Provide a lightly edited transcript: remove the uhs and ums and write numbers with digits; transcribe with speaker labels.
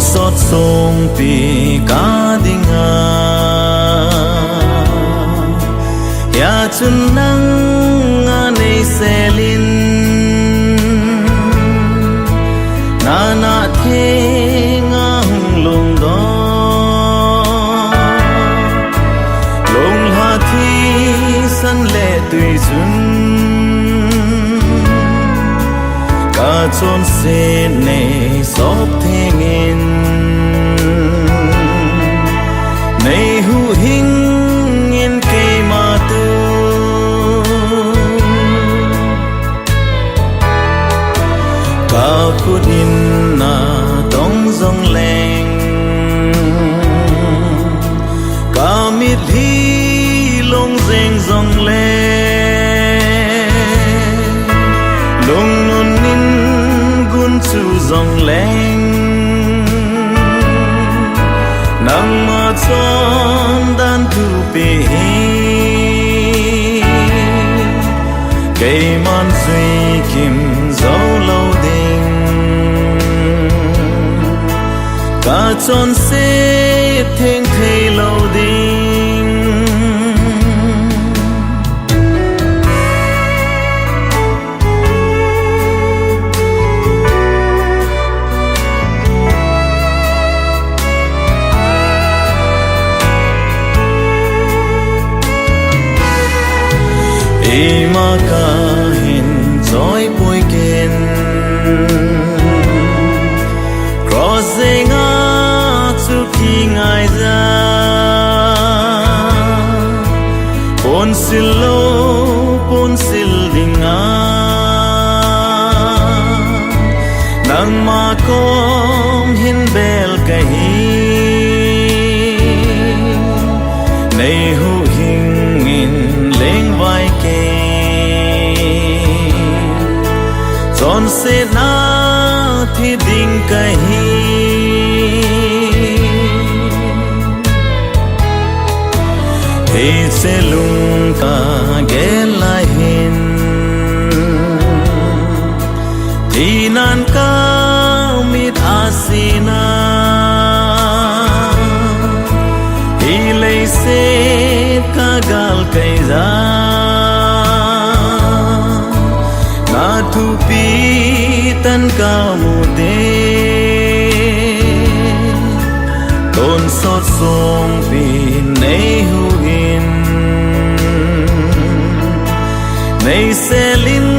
Speaker 1: sót sông vì cá đinh ya chân nắng này sẽ linh na na thế ngang lùng đó lùng hà thi sân lệ tùy dưng cả chốn xe này sóp thế nghìn này hu hình yên cây mà tu cả phút in na tông dòng leng cả mít hi lông rèn dòng leng lông nôn nín gun chu dòng leng nang ma chon dan thu pe cây man suy kim dấu lâu đình cả chốn xếp thênh thề lâu đình mà cả hình dõi bôi kên crossing ngã chu khi ngài ra pon sil ding nang ma kom hin bel kahi nei hu hing in leng vai ke chọn se na thì ding kahi he se lung ka ge lai hin thì nan ka mit asina hi lei se ka gal kai ra na thu pi tan ca mu te tôn sót sông vì nei hu in nei se lin